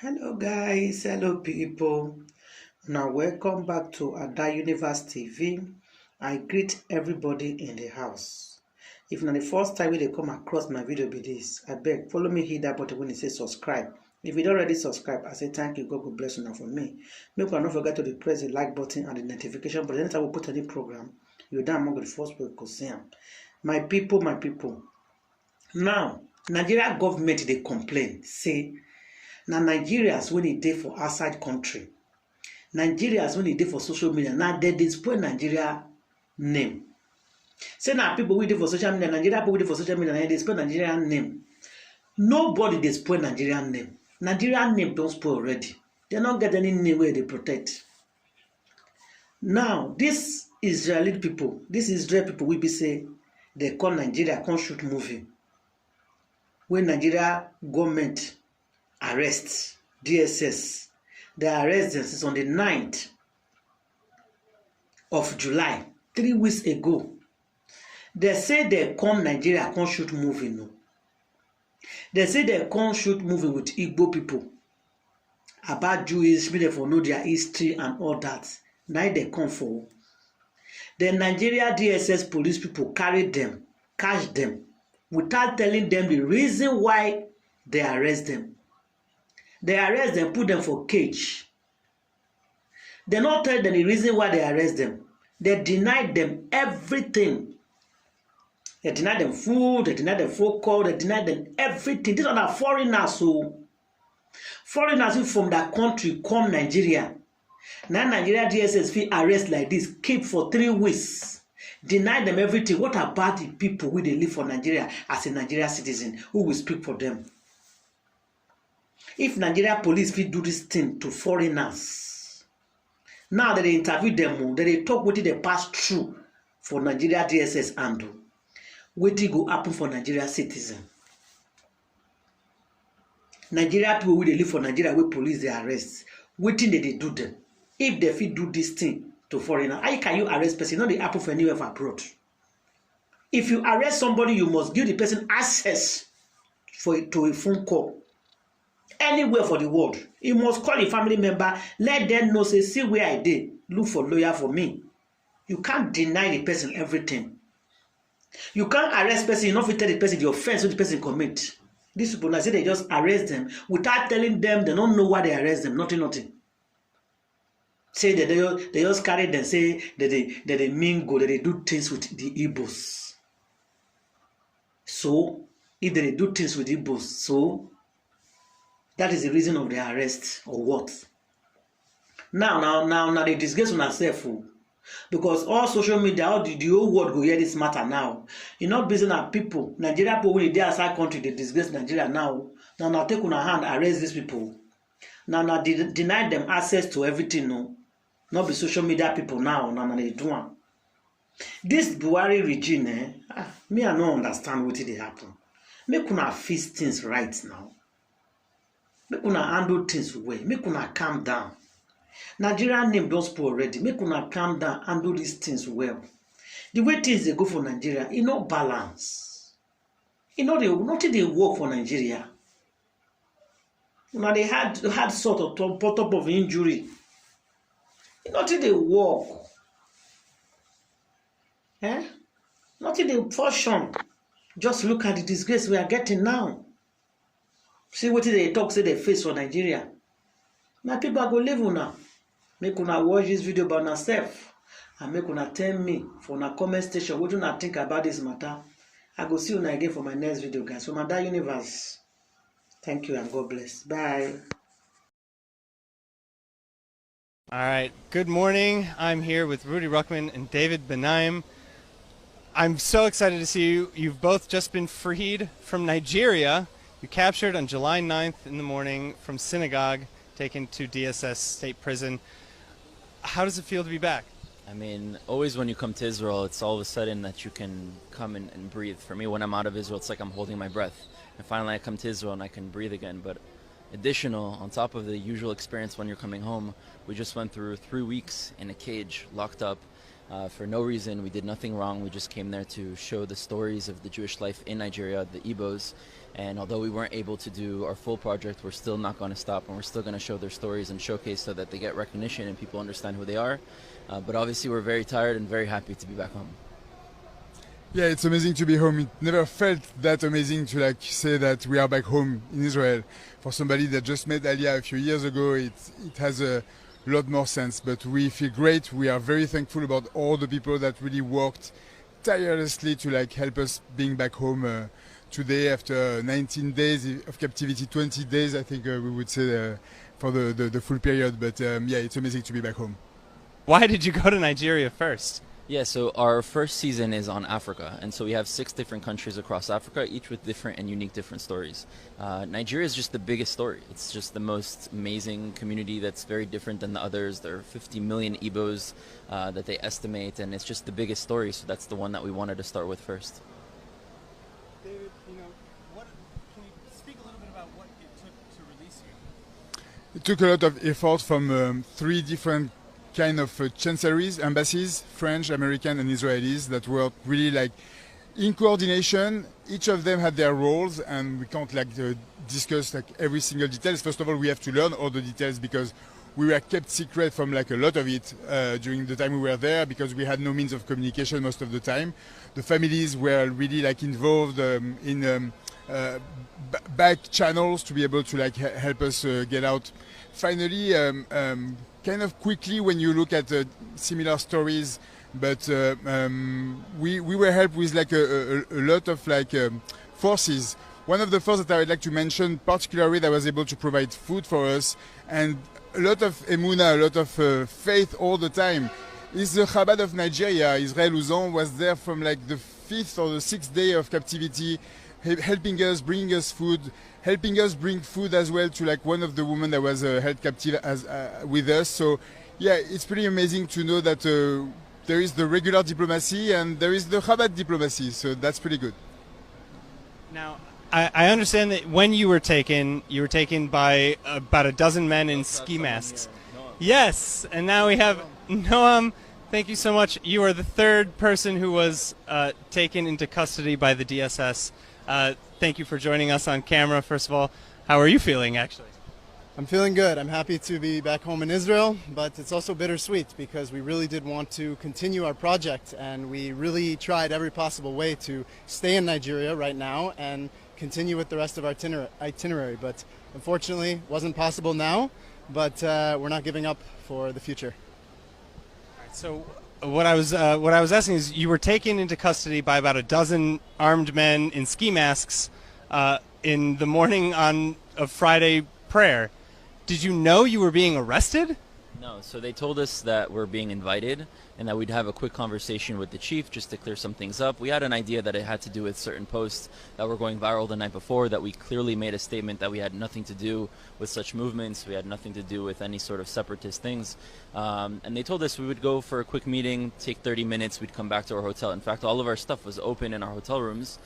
Hello guys, hello people. Now welcome back to Ada Universe TV. I greet everybody in the house. If not the first time they come across my video be this, I beg follow me, hit that button when it says subscribe. If you don't already subscribe, I say thank you, God will bless you now for me. Make sure not forget to press the like button and the notification button. Anytime we put any program, you're down among the first people to see them. My people, my people. Now, Nigeria government they complain, say na Nigerians when e dey for outside country, Nigerians when e dey for social media, na they spoil Nigeria name. Say na people wey dey for social media, Nigeria people wey dey for social media, na they spoil Nigerian name. Nobody dey spoil Nigerian name. Nigerian name don spoil already. They don't get any name where they protect. Now, this Israeli people will be say they call Nigeria come shoot movie. When Nigeria government arrests DSS, they arrest them since on the 9th of July, 3 weeks ago. They say they come Nigeria come shoot movie. No. They say they come shoot movie with Igbo people about Jewish, maybe for know their history and all that. Now they come for. The Nigeria DSS police people carry them, catch them, without telling them the reason why they arrest them. They arrest them, put them for cage. They not tell them the reason why they arrest them. They deny them everything. They deny them food, they deny them phone call, they deny them everything. These are foreigners, so foreigners who from that country come Nigeria. Now Nigeria DSS feel arrest like this, keep for 3 weeks. Deny them everything. What about the people who they live for Nigeria as a Nigeria citizen who will speak for them? If Nigeria police will do this thing to foreigners, now that they interview them, that they talk what they pass through for Nigeria DSS and do, what go happen for Nigeria citizen? Nigeria people who they live for Nigeria where police they arrest, what thing they do them? If they fit do this thing to foreigner, how can you arrest person? Not they happen for anywhere for abroad. If you arrest somebody, you must give the person access to a phone call. Anywhere for the world. You must call a family member, let them know, say, see where I did. Look for lawyer for me. You can't deny the person everything. You can't arrest person, you not tell the person the offense what the person commit. These people now say they just arrest them without telling them they don't know why they arrest them. Nothing. Say that they just carry them, say that they mingle, that they do things with the Igbos. So, if they do things with Igbos, so that is the reason of the arrest or what? Now they disgrace on herself, because all social media, all the whole world go hear this matter now. You not busy now people, Nigeria people when they outside country, they disgrace Nigeria now. Now take on a hand, arrest these people. Now deny them access to everything, no. Not be social media people now, they do one. This Buhari regime, me I don't understand what they happen. Make una fix things right now. Make una handle things well. Make una calm down. Nigerian name don't spoil already. Make una calm down, handle these things well. The way things they go for Nigeria, it no balance. Nothing they work for Nigeria. Now they had sort of top of injury. Nothing they work. Nothing they function. Just look at the disgrace we are getting now. See what they talk, say they face for Nigeria. My people go live now. Make una watch this video by yourself. And make una tell me for una comment station what do you think about this matter. I go see you again for my next video, guys. From Ada Universe. Thank you and God bless. Bye. All right, good morning. I'm here with Rudy Ruckman and David Benaim. I'm so excited to see you. You've both just been freed from Nigeria. You captured on July 9th in the morning from synagogue, taken to DSS state prison. How does it feel to be back? I mean, always when you come to Israel, it's all of a sudden that you can come and breathe. For me, when I'm out of Israel, it's like I'm holding my breath. And finally I come to Israel and I can breathe again. But additional, on top of the usual experience when you're coming home, we just went through 3 weeks in a cage, locked up, for no reason. We did nothing wrong. We just came there to show the stories of the Jewish life in Nigeria, the Igbos. And although we weren't able to do our full project, we're still not going to stop, and we're still going to show their stories and showcase so that they get recognition and people understand who they are. But obviously we're very tired and very happy to be back home. Yeah, it's amazing to be home. It never felt that amazing to like say that we are back home in Israel. For somebody that just met Aliyah a few years ago, it has a lot more sense. But we feel great. We are very thankful about all the people that really worked tirelessly to like help us being back home today after 19 days of captivity, 20 days I think we would say for the full period. But yeah, it's amazing to be back home. Why did you go to Nigeria first? Yeah, so our first season is on Africa, and so we have 6 different countries across Africa, each with different and unique different stories. Nigeria is just the biggest story. It's just the most amazing community that's very different than the others. There are 50 million Igbos that they estimate, and it's just the biggest story, so that's the one that we wanted to start with first. David, can you speak a little bit about what it took to release you? It took a lot of effort from 3 different kind of chancelleries, embassies, French, American and Israelis, that were really like in coordination. Each of them had their roles, and we can't like discuss like every single details. First of all, we have to learn all the details because we were kept secret from like a lot of it during the time we were there, because we had no means of communication most of the time. The families were really like involved in back channels to be able to like help us get out. Finally, kind of quickly when you look at similar stories, but we were helped with like a lot of like forces. One of the forces that I would like to mention particularly that was able to provide food for us and a lot of emuna, a lot of faith all the time, is the Chabad of Nigeria. Israel Uzan was there from like the 5th or the 6th day of captivity, helping us, bringing us food, helping us bring food as well to like one of the women that was held captive as with us. So yeah, it's pretty amazing to know that there is the regular diplomacy and there is the Chabad diplomacy. So that's pretty good. Now, I understand that when you were taken by about a dozen men in ski masks. Yes, and now we have Noam. Thank you so much. You are the 3rd person who was taken into custody by the DSS. Thank you for joining us on camera. First of all, how are you feeling, actually? I'm feeling good. I'm happy to be back home in Israel, but it's also bittersweet because we really did want to continue our project, and we really tried every possible way to stay in Nigeria right now and continue with the rest of our itinerary. But unfortunately, it wasn't possible now, but we're not giving up for the future. All right, so what I was asking is, you were taken into custody by about a dozen armed men in ski masks in the morning of Friday prayer. Did you know you were being arrested? No, so they told us that we're being invited and that we'd have a quick conversation with the chief just to clear some things up. We had an idea that it had to do with certain posts that were going viral the night before, that we clearly made a statement that we had nothing to do with such movements, we had nothing to do with any sort of separatist things. And they told us we would go for a quick meeting, take 30 minutes, we'd come back to our hotel. In fact, all of our stuff was open in our hotel rooms.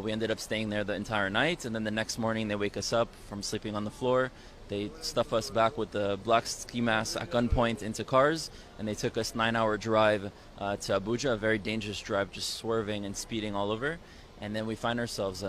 We ended up staying there the entire night, and then the next morning they wake us up from sleeping on the floor. They stuff us back with the black ski masks at gunpoint into cars, and they took us 9-hour drive to Abuja, a very dangerous drive, just swerving and speeding all over. And then we find ourselves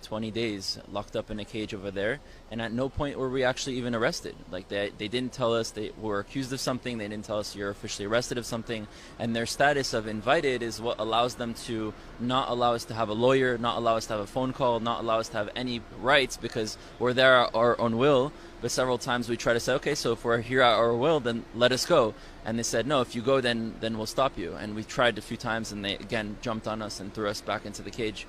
20 days locked up in a cage over there, and at no point were we actually even arrested. Like they didn't tell us they were accused of something, they didn't tell us you're officially arrested of something, and their status of invited is what allows them to not allow us to have a lawyer, not allow us to have a phone call, not allow us to have any rights, because we're there at our own will. But several times we try to say, okay, so if we're here at our will, then let us go. And they said, no, if you go, then we'll stop you. And we tried a few times, and they, again, jumped on us and threw us back into the cage.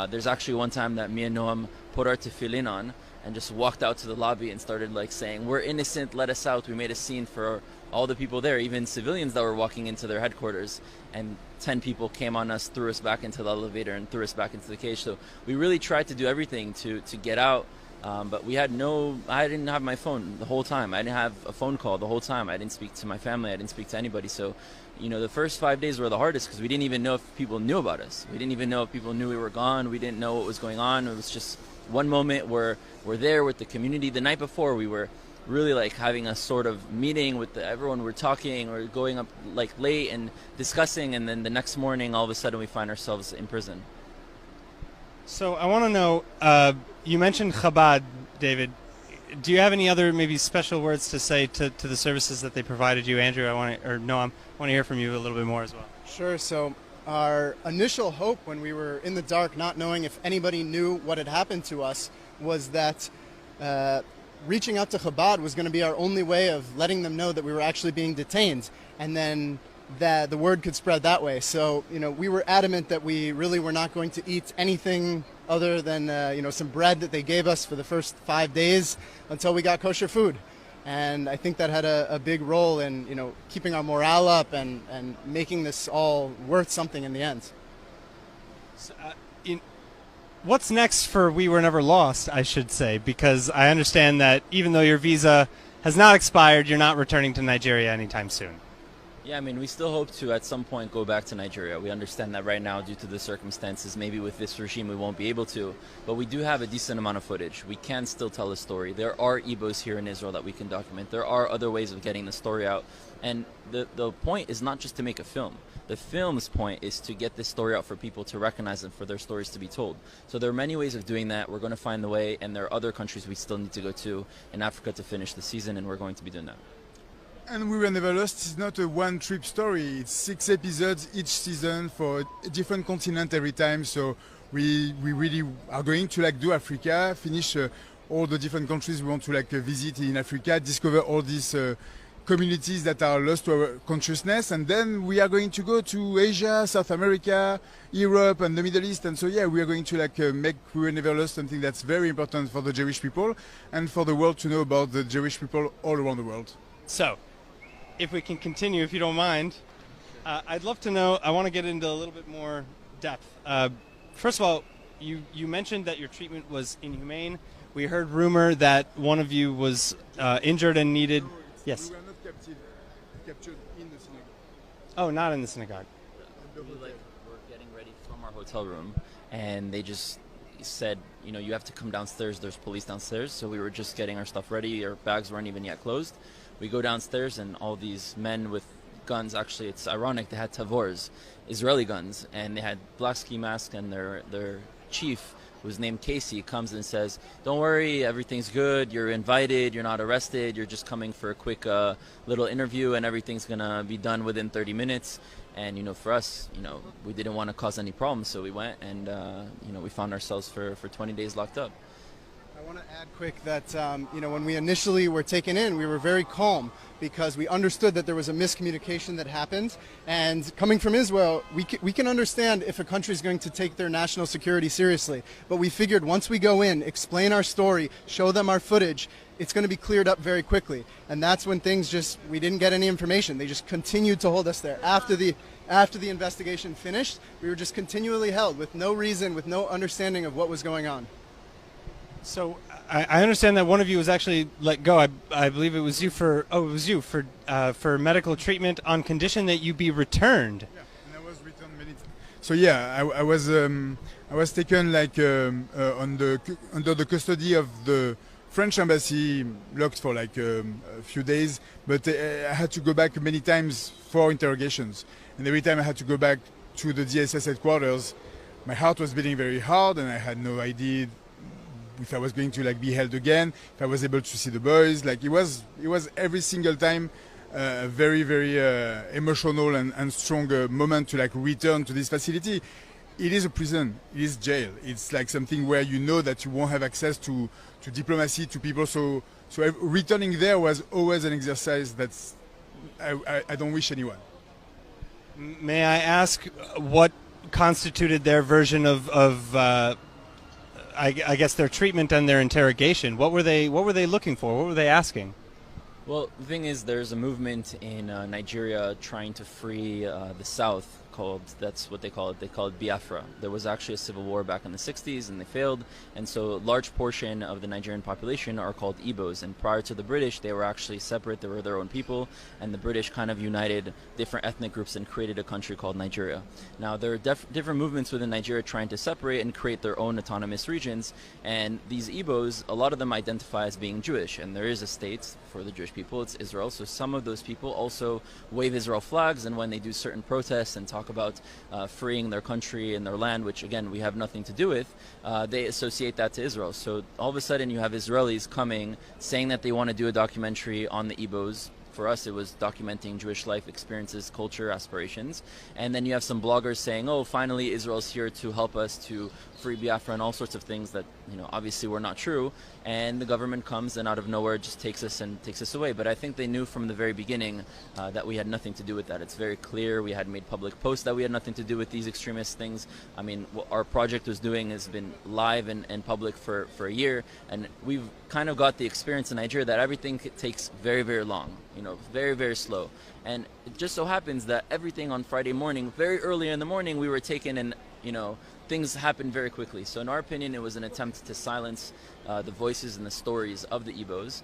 There's actually one time that me and Noam put our tefillin on and just walked out to the lobby and started like saying, we're innocent, let us out. We made a scene for all the people there, even civilians that were walking into their headquarters. And 10 people came on us, threw us back into the elevator, and threw us back into the cage. So we really tried to do everything to get out. But I didn't have my phone the whole time. I didn't have a phone call the whole time. I didn't speak to my family. I didn't speak to anybody. So, the first 5 days were the hardest because we didn't even know if people knew about us. We didn't even know if people knew we were gone. We didn't know what was going on. It was just one moment where we're there with the community. The night before, we were really like having a sort of meeting with everyone. We're talking or going up like late and discussing, and then the next morning all of a sudden we find ourselves in prison. So I want to know, you mentioned Chabad, David. Do you have any other maybe special words to say to the services that they provided you? Andrew, I want to hear from you a little bit more as well. Sure. So our initial hope when we were in the dark, not knowing if anybody knew what had happened to us, was that reaching out to Chabad was going to be our only way of letting them know that we were actually being detained, and then that the word could spread that way. So, we were adamant that we really were not going to eat anything other than, some bread that they gave us for the first 5 days until we got kosher food. And I think that had a big role in, keeping our morale up and making this all worth something in the end. So, what's next for We Were Never Lost, I should say, because I understand that even though your visa has not expired, you're not returning to Nigeria anytime soon. Yeah, I mean, we still hope to at some point go back to Nigeria. We understand that right now, due to the circumstances, maybe with this regime we won't be able to. But we do have a decent amount of footage. We can still tell a story. There are ibos here in Israel that we can document. There are other ways of getting the story out. And the point is not just to make a film. The film's point is to get this story out for people to recognize and for their stories to be told. So there are many ways of doing that. We're going to find the way, and there are other countries we still need to go to in Africa to finish the season, and we're going to be doing that. And We Were Never Lost is not a one-trip story. It's 6 episodes each season for a different continent every time. So we really are going to do Africa, finish all the different countries we want to visit in Africa, discover all these communities that are lost to our consciousness, and then we are going to go to Asia, South America, Europe, and the Middle East. And so we are going to make We Were Never Lost something that's very important for the Jewish people and for the world to know about the Jewish people all around the world. So, if we can continue, if you don't mind, I'd love to know, I want to get into a little bit more depth. First of all, you mentioned that your treatment was inhumane. We heard rumor that one of you was injured and needed... Yes. We were not captured in the synagogue. Oh, not in the synagogue. We're getting ready from our hotel room, and they just said, you have to come downstairs. There's police downstairs. So we were just getting our stuff ready. Our bags weren't even yet closed. We go downstairs, and all these men with guns, actually, it's ironic, they had tavors, Israeli guns, and they had black ski masks, and their chief, who's named Casey, comes and says, don't worry, everything's good, you're invited, you're not arrested, you're just coming for a quick little interview, and everything's going to be done within 30 minutes. And, for us, we didn't want to cause any problems, so we went, and, we found ourselves for 20 days locked up. I want to add quick that, when we initially were taken in, we were very calm because we understood that there was a miscommunication that happened. And coming from Israel, we can understand if a country is going to take their national security seriously. But we figured once we go in, explain our story, show them our footage, it's going to be cleared up very quickly. And that's when we didn't get any information. They just continued to hold us there. After the investigation finished, we were just continually held with no reason, with no understanding of what was going on. So I understand that one of you was actually let go. I believe it was you for medical treatment on condition that you be returned. Yeah, and I was returned many times. So I was taken under the custody of the French embassy, locked for a few days, but I had to go back many times for interrogations. And every time I had to go back to the DSS headquarters, my heart was beating very hard, and I had no idea if I was going to be held again, if I was able to see the boys. It was every single time a very, very emotional and strong moment to return to this facility. It is a prison, it is jail. It's something where you know that you won't have access to diplomacy, to people. So returning there was always an exercise that's I don't wish anyone. May I ask what constituted their version of I guess their treatment and their interrogation? What were they looking for? What were they asking? Well, the thing is, there's a movement in Nigeria trying to free the South, that's what they call it. They call it Biafra. There was actually a civil war back in the 60s and they failed, and so a large portion of the Nigerian population are called Igbos, and prior to the British they were actually separate. They were their own people, and the British kind of united different ethnic groups and created a country called Nigeria. Now there are different movements within Nigeria trying to separate and create their own autonomous regions, and these Igbos, a lot of them identify as being Jewish, and there is a state for the Jewish people, it's Israel. So some of those people also wave Israel flags, and when they do certain protests and talk about freeing their country and their land, which again we have nothing to do with, they associate that to Israel. So all of a sudden you have Israelis coming saying that they want to do a documentary on the Igbos. For us, it was documenting Jewish life experiences, culture, aspirations. And then you have some bloggers saying, oh, finally Israel's here to help us to free Biafra and all sorts of things that, you know, obviously were not true. And the government comes and out of nowhere just takes us away. But I think they knew from the very beginning that we had nothing to do with that. It's very clear. We had made public posts that we had nothing to do with these extremist things. I mean, what our project was doing has been live and public for a year. And we've kind of got the experience in Nigeria that everything takes very, very long. You know, very, very slow. And it just so happens that everything on Friday morning, very early in the morning, we were taken, and, you know, things happened very quickly. So in our opinion, it was an attempt to silence the voices and the stories of the Igbos,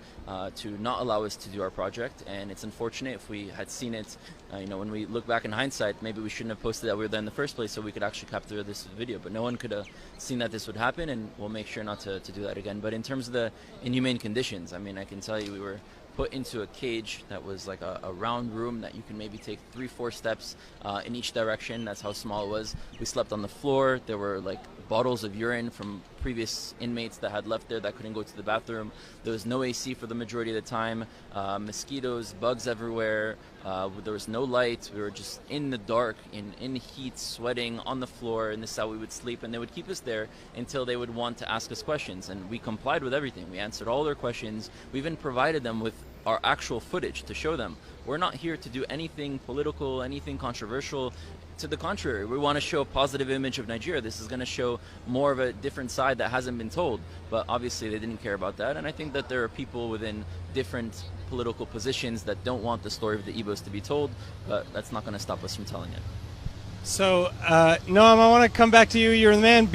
to not allow us to do our project. And it's unfortunate. If we had seen it, you know, when we look back in hindsight, maybe we shouldn't have posted that we were there in the first place, so we could actually capture this video. But no one could have seen that this would happen, and we'll make sure not to do that again. But in terms of the inhumane conditions, I mean, I can tell you we were put into a cage that was like a round room that you can maybe take 3-4 steps in each direction. That's how small it was. We slept on the floor. There were like bottles of urine from previous inmates that had left there that couldn't go to the bathroom. There was no AC for the majority of the time. Mosquitoes, bugs everywhere. There was no light. We were just in the dark, in heat, sweating on the floor, and this is how we would sleep. And they would keep us there until they would want to ask us questions, and we complied with everything. We answered all their questions. We even provided them with our actual footage to show them we're not here to do anything political, anything controversial. To the contrary, we want to show a positive image of Nigeria. This is going to show more of a different side that hasn't been told. But obviously they didn't care about that, and I think that there are people within different political positions that don't want the story of the Igbos to be told, but that's not going to stop us from telling it. So, Noam, I want to come back to you. You're the man